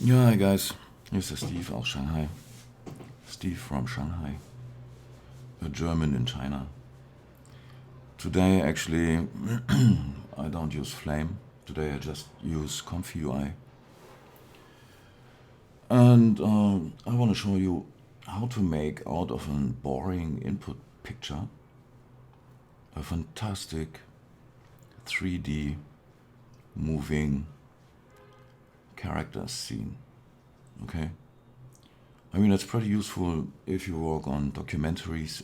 Yeah, hi guys, this is Steve out Shanghai. Steve from Shanghai, a German in China. Today, actually, I don't use Flame. Today, I just use ComfyUI. And I want to show you how to make out of a boring input picture a fantastic 3D moving character scene. Okay? I mean, it's pretty useful if you work on documentaries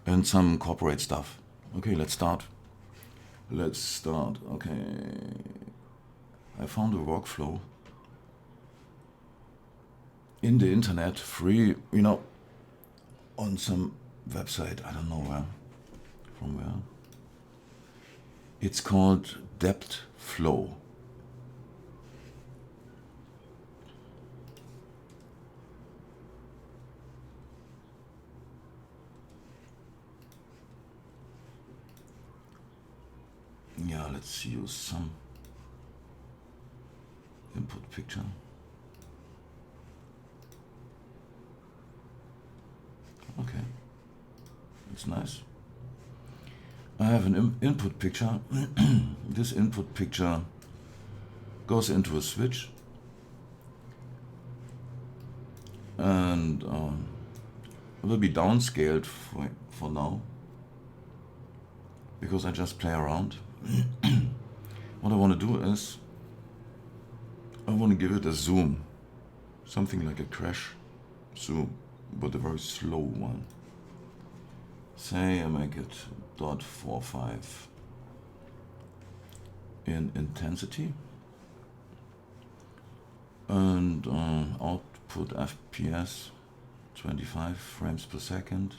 and some corporate stuff. Okay, let's start. Okay, I found a workflow in the internet, free, on some website. I don't know where, from where. It's called Depth Flow. Yeah, let's use some input picture. Okay, it's nice. I have an input picture. This input picture goes into a switch and it will be downscaled for now because I just play around. What I want to do is I want to give it a zoom, something like a crash zoom, but a very slow one. Say I make it 0.45 in intensity and output FPS 25 frames per second.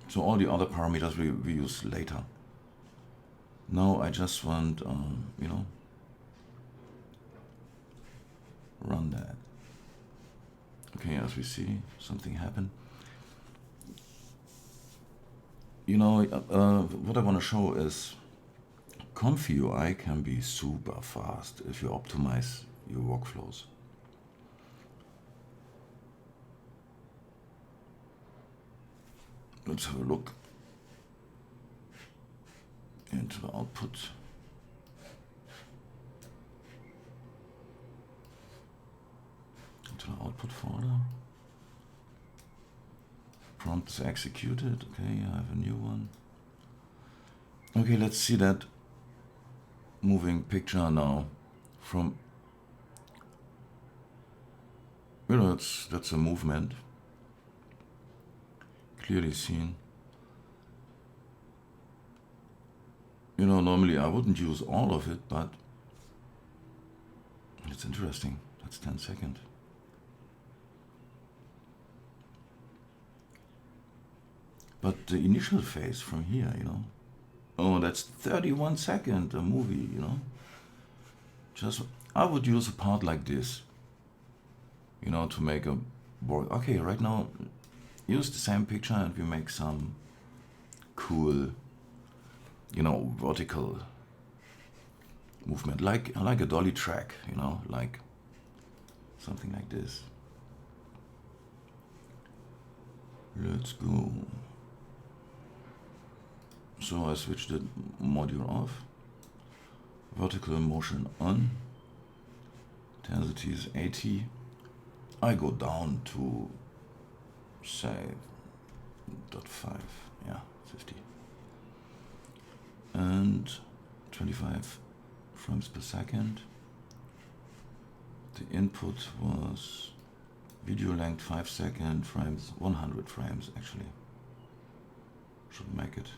So all the other parameters we use later. Now I just want, run that. Okay, as we see, something happened. What I want to show is ComfyUI can be super fast if you optimize your workflows. Let's have a look into the output. Into the output folder. Prompt is executed. Okay, I have a new one. Okay, let's see that moving picture now from, that's a movement, clearly seen. Normally I wouldn't use all of it, but it's interesting. That's 10 seconds. But the initial phase from here, oh, that's 31 seconds, a movie, Just, I would use a part like this, to make a board. Okay, right now, use the same picture and we make some cool, vertical movement, like a Dolly track, like something like this. Let's go. So I switched the module off. Vertical motion on. Intensity is 80. I go down to, say, 0.5. Yeah, 50. And 25 frames per second. The input was video length 5 second frames, 100 frames actually. Should make it.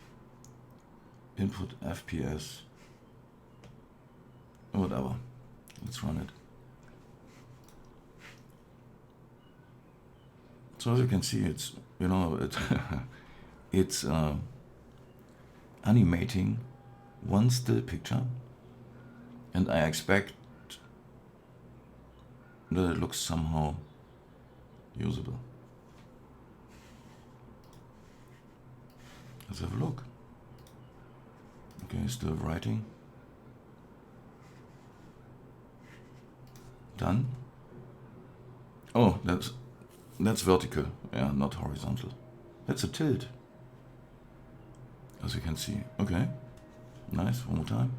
Input FPS, whatever. Let's run it. So as you can see, it's it's animating one still picture, and I expect that it looks somehow usable. Let's have a look. Okay, still writing. Done. Oh, that's vertical, yeah, not horizontal. That's a tilt, as you can see. Okay, nice, one more time.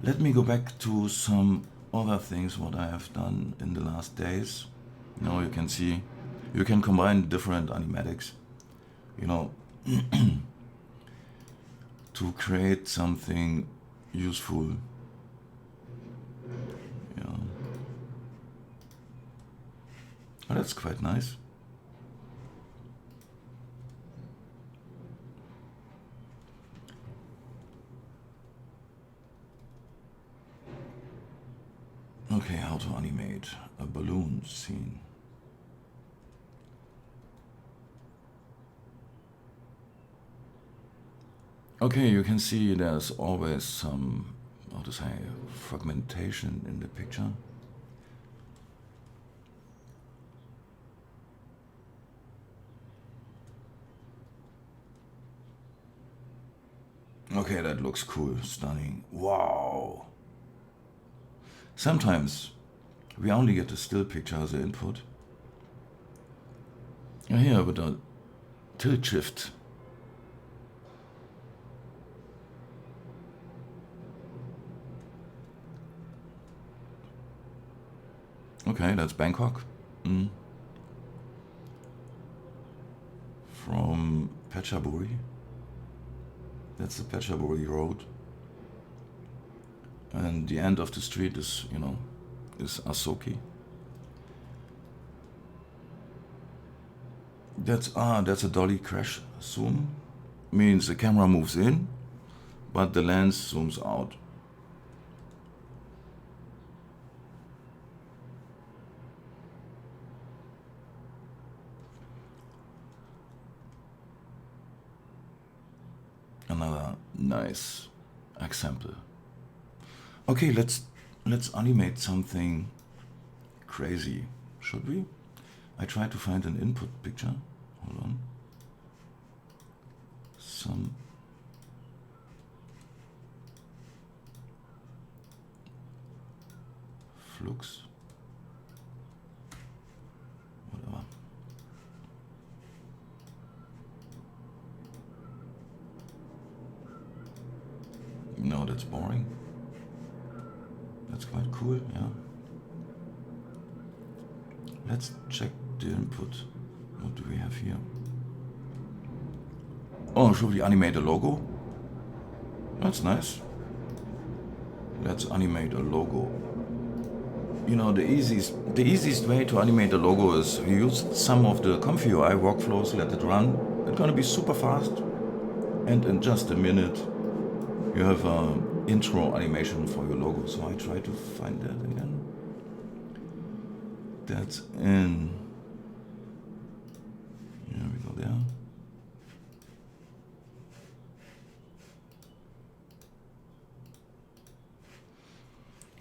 Let me go back to some other things what I have done in the last days. Now you can see, you can combine different animatics, you know, to create something useful. Yeah. Oh, that's quite nice. Okay, how to animate a balloon scene. Okay, you can see there's always some, how to say, fragmentation in the picture. Okay, that looks cool, stunning. Wow. Sometimes we only get a still picture as an input. Here with a tilt shift. Okay, that's Bangkok. From Phetchaburi. That's the Phetchaburi Road. And the end of the street is, you know, is Asoki. That's a Dolly crash zoom. Means the camera moves in, but the lens zooms out. Another nice example. Okay, let's animate something crazy. Should we? I try to find an input picture. Hold on. Some flux. Whatever. No, that's boring. That's quite cool, yeah. Let's check the input. What do we have here? Oh, should we animate a logo? That's nice. Let's animate a logo. You know, the easiest way to animate a logo is you use some of the ComfyUI workflows, let it run. It's gonna be super fast. And in just a minute, you have an intro animation for your logo. So I try to find that again. That's in. Here we go there.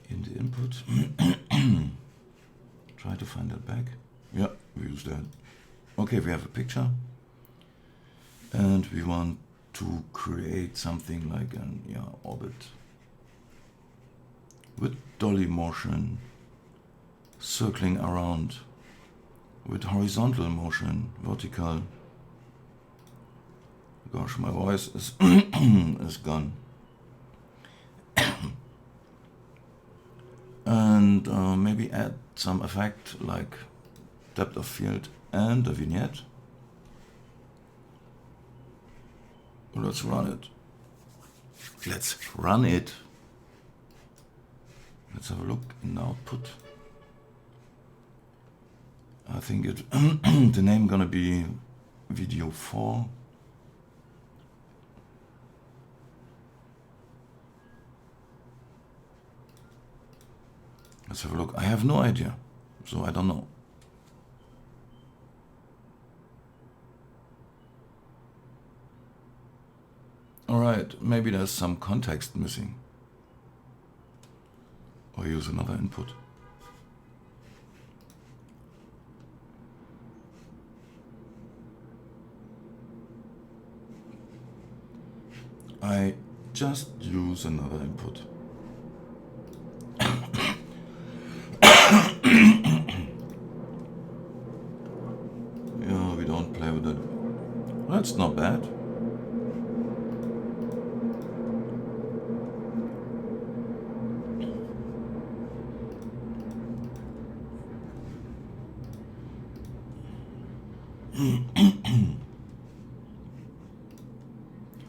In the input. Try to find that back. Yeah, we use that. Okay, we have a picture. And we want to create something like an orbit. With dolly motion, circling around. With horizontal motion, vertical. Gosh, my voice is is gone. And maybe add some effect like depth of field and a vignette. Let's run it. Let's run it. Let's have a look in the output. I think it the name gonna be video 4. Let's have a look. I have no idea, so I don't know. Alright, maybe there's some context missing. Or use another input. I Just use another input. Yeah, we don't play with it. That's not bad.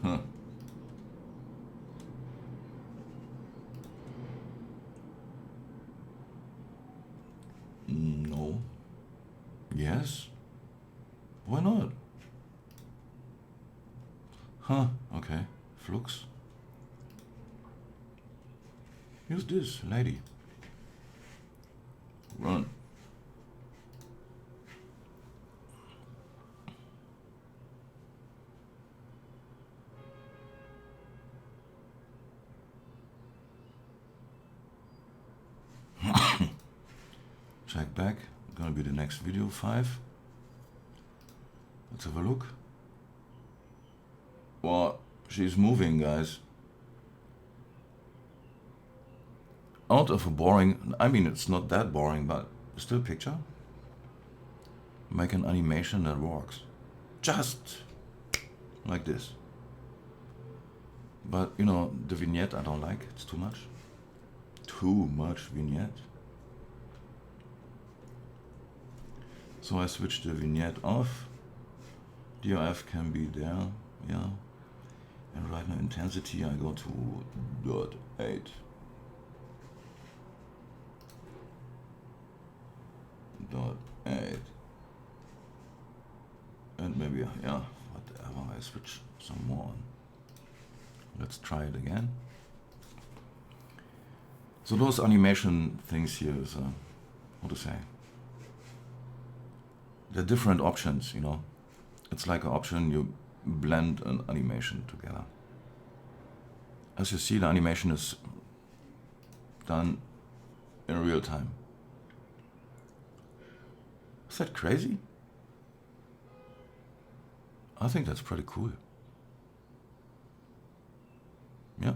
Huh. No. Yes. Why not? Huh. Okay. Flux. Use this, lady. Run. Check back. Gonna be the next video 5. Let's have a look. Well, she's moving, guys. Out of a boring, I mean, it's not that boring, but still picture. Make an animation that works. Just like this. But, you know, the vignette I don't like. It's too much. Too much vignette. So I switch the vignette off. DOF can be there, yeah. And right now intensity I go to 0.8. .8. And maybe, yeah, whatever, I switch some more on. Let's try it again. So those animation things here is, how to say, they're different options, you know. It's like an option, you blend an animation together. As you see, the animation is done in real time. Is that crazy? I think that's pretty cool. Yeah.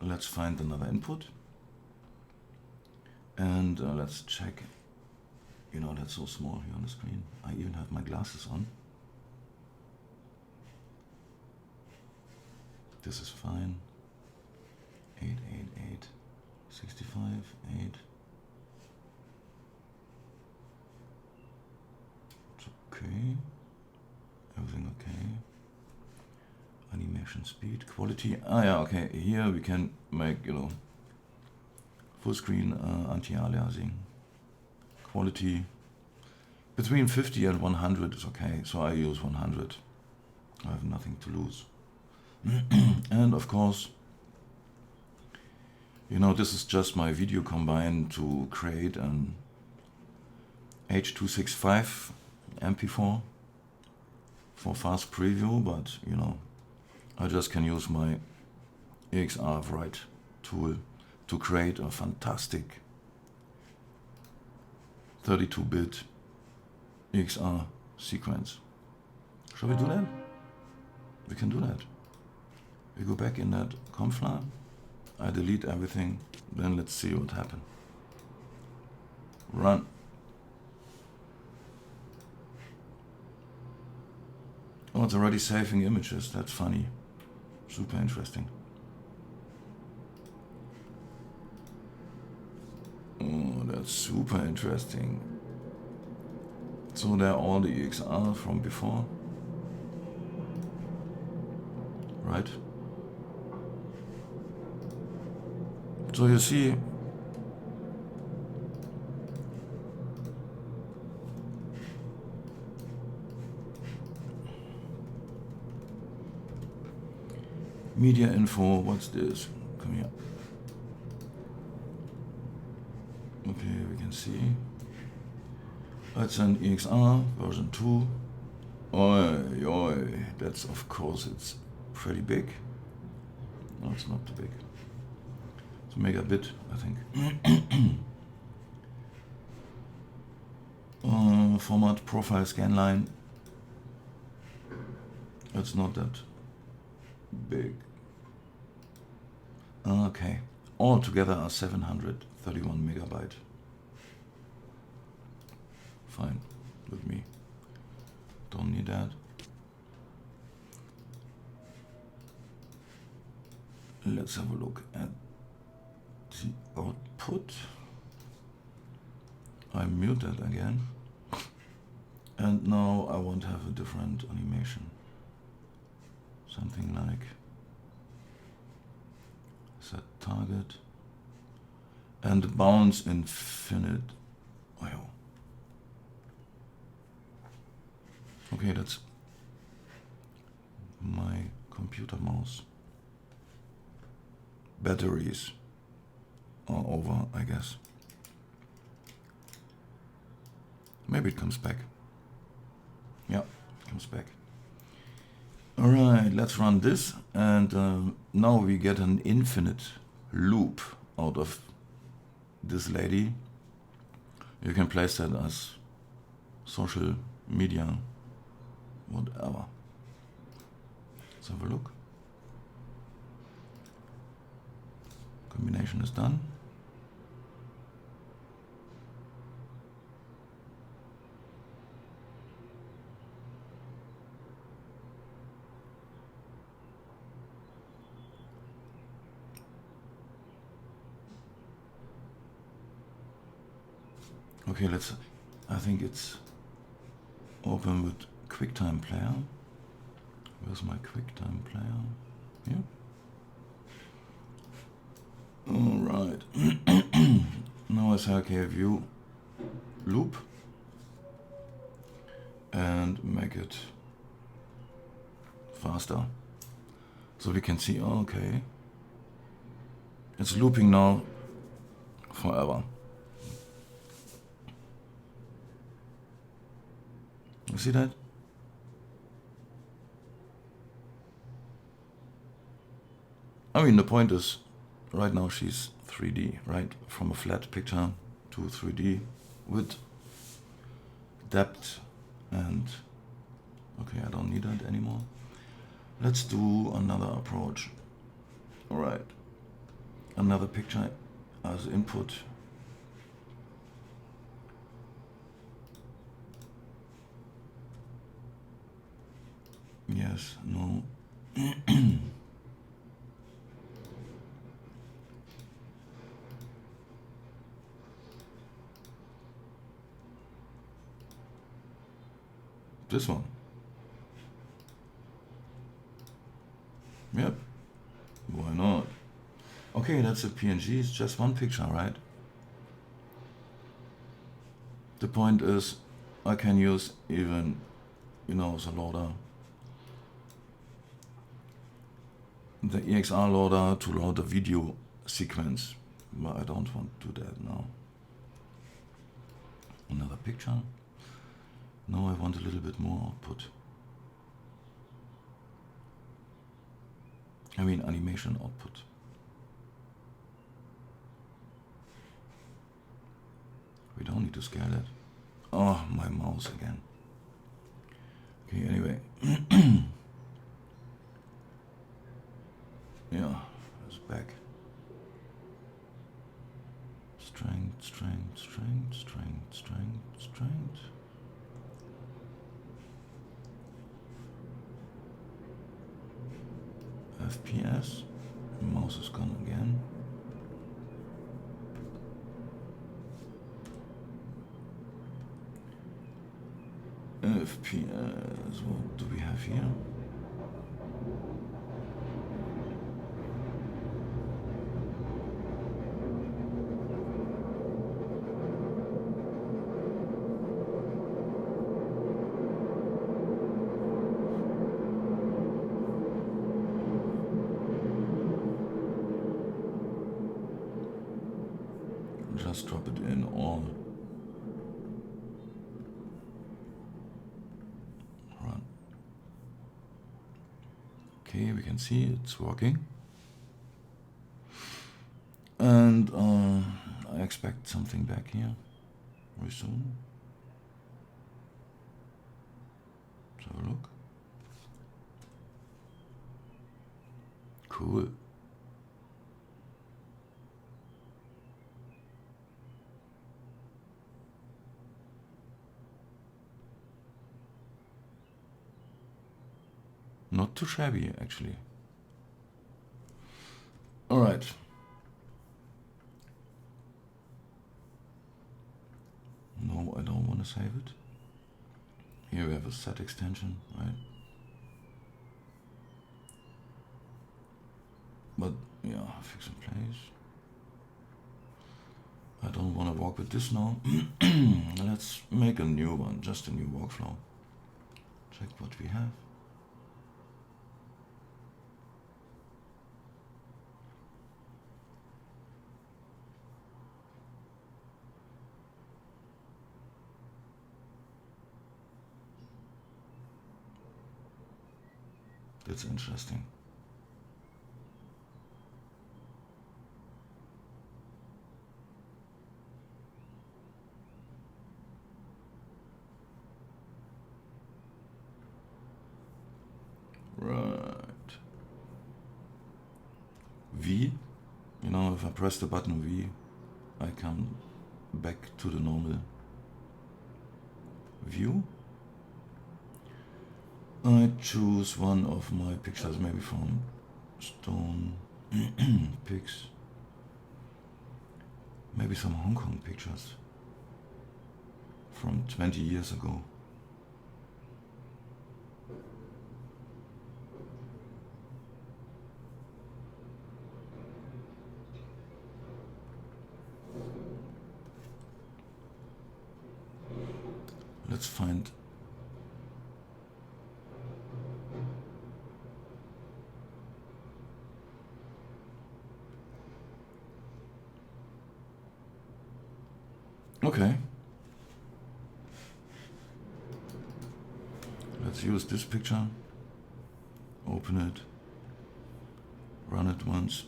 Let's find another input. And let's check. You know, that's so small here on the screen. I even have my glasses on. This is fine. 888, 65, 8. It's okay. Everything okay. Animation speed, quality. Ah, yeah, okay. Here we can make, you know, full screen anti-aliasing. Quality between 50 and 100 is okay, so I use 100. I have nothing to lose. And of course, you know, this is just my video combine to create an H.265 MP4 for fast preview, but you know, I just can use my EXR write tool to create a fantastic 32-bit EXR sequence. Shall we do that? We can do that. We go back in that ComfyUI, I delete everything, then let's see what happened. Run. Oh, it's already saving images, that's funny. Super interesting. Oh, that's super interesting. So there are all the EXR from before. Right? So you see, media info, what's this? Come here. Okay, we can see. That's an EXR version 2. Oi, oi, that's of course, it's pretty big. No, it's not too big. It's megabit, I think. Format profile scanline. It's not that big. Okay, all together are 731 megabyte. Fine with me. Don't need that. Let's have a look at the output. I mute that again. And now I want to have a different animation. Something like set target and bounce infinite. Wow. Okay, that's my computer mouse. Batteries are over, I guess. Maybe it comes back. Yeah, it comes back. All right, let's run this, and now we get an infinite loop out of this lady. You can place that as social media, whatever. Let's have a look. Combination is done. Okay, I think it's open with QuickTime Player. Where's my QuickTime Player? Here. All right. Now I say, okay, view loop and make it faster. So we can see, okay, it's looping now forever. You see that? I mean, the point is, right now she's 3D, right? From a flat picture to 3D with depth and, okay, I don't need that anymore. Let's do another approach. All right, another picture as input. Yes, no. This one. Yep. Why not? Okay, that's a PNG. It's just one picture, right? The point is, I can use even, the loader, the EXR loader to load the video sequence, but I don't want to do that now. Another picture. Now I want a little bit more output. I mean animation output. We don't need to scale that. Oh, my mouse again. Okay, anyway. Yeah, it's back. Strength, strength, strength, strength, strength, strength. FPS. Mouse is gone again. FPS, what do we have here? Just drop it in all. Run. Okay, we can see it's working. And I expect something back here very soon. Let's have a look. Cool. Not too shabby, actually. All right. No, I don't want to save it. Here we have a set extension, right? But yeah, fix in place. I don't want to work with this now. Let's make a new one, just a new workflow. Check what we have. That's interesting. Right. V. You know, if I press the button V, I come back to the normal view. I choose one of my pictures, maybe from Stone Pics. Maybe some Hong Kong pictures from 20 years ago. Let's find okay. Let's use this picture. Open it. Run it once.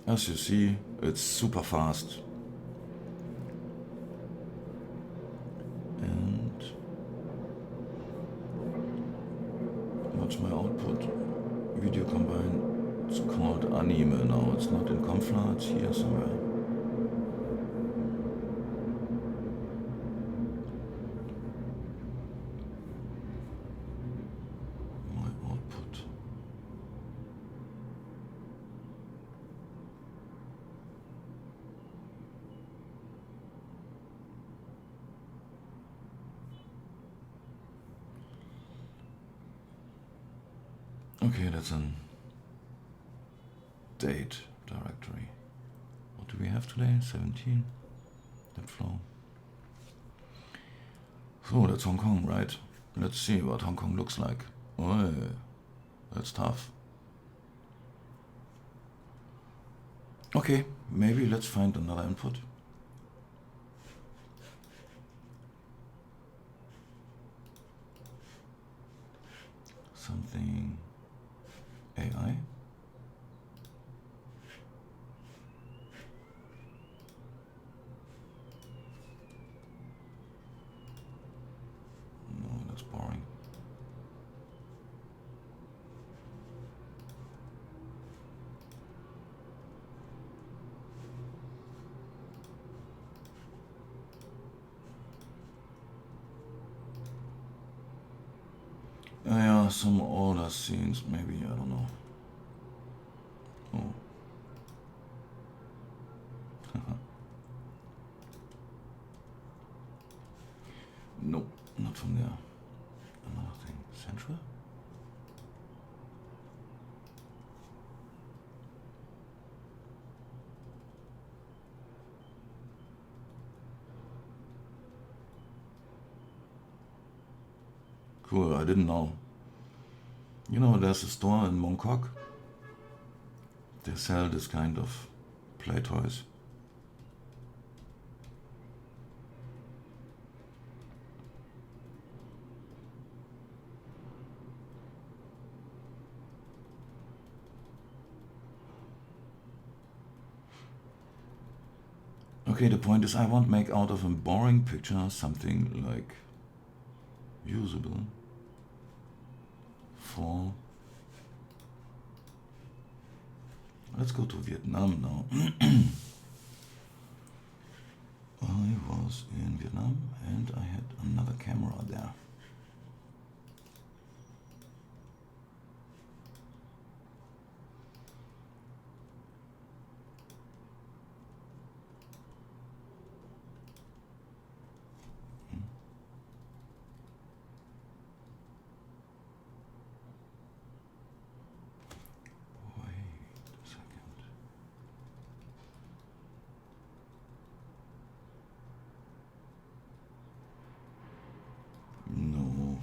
As you see, it's super fast. And what's my output? Video combine. It's called anime now. It's not in ComfyUI, it's here somewhere. My output. Okay, that's an date directory. What do we have today? 17. That flow. So that's Hong Kong, right? Let's see what Hong Kong looks like. Oh, that's tough. Okay, maybe let's find another input. Something AI. No, that's boring. Yeah, some older scenes, maybe, I don't know. Oh. Nope, not from there. Another thing. Central? Cool, I didn't know. You know, there's a store in Mongkok. They sell this kind of play toys. Okay, the point is I want to make out of a boring picture something like usable. before. Let's go to Vietnam now. I was in Vietnam and I had another camera there. No.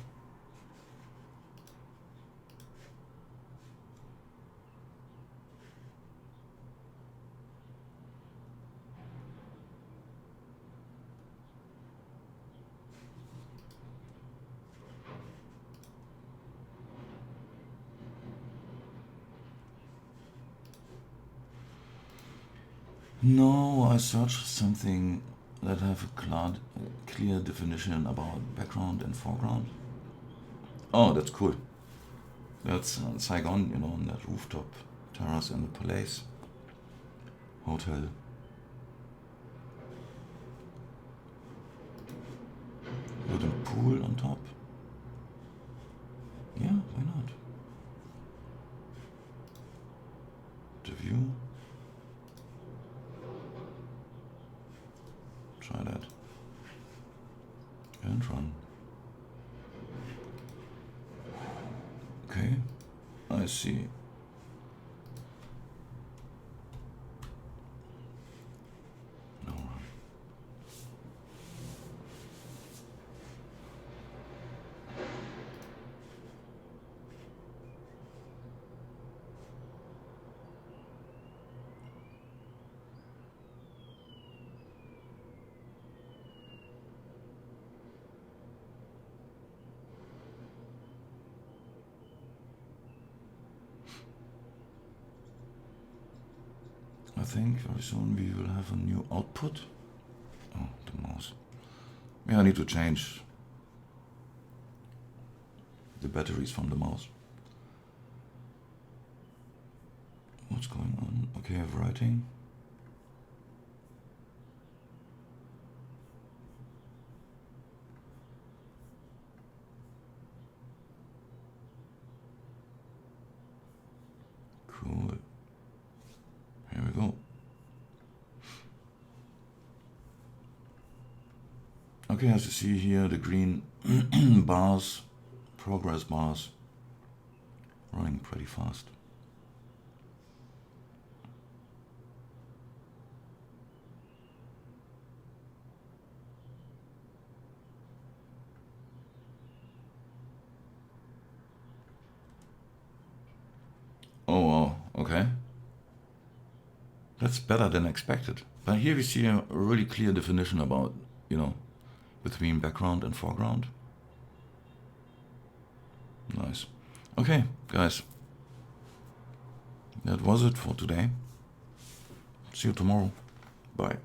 No, I searched something that have a clear definition about background and foreground. Oh, that's cool. That's Saigon, you know, on that rooftop terrace and the Palace Hotel. Wooden pool on top. Yeah, why not? The view. Try that. And run. Okay, I see. No run. I think very soon we will have a new output. Oh, the mouse. Yeah, I need to change the batteries from the mouse. What's going on? Okay, I have writing. Cool. Here we go. Okay, as you see here, the green bars, progress bars, running pretty fast. Oh, wow, okay. That's better than expected. But here we see a really clear definition about, you know, between background and foreground. Nice. Okay, guys. That was it for today. See you tomorrow. Bye.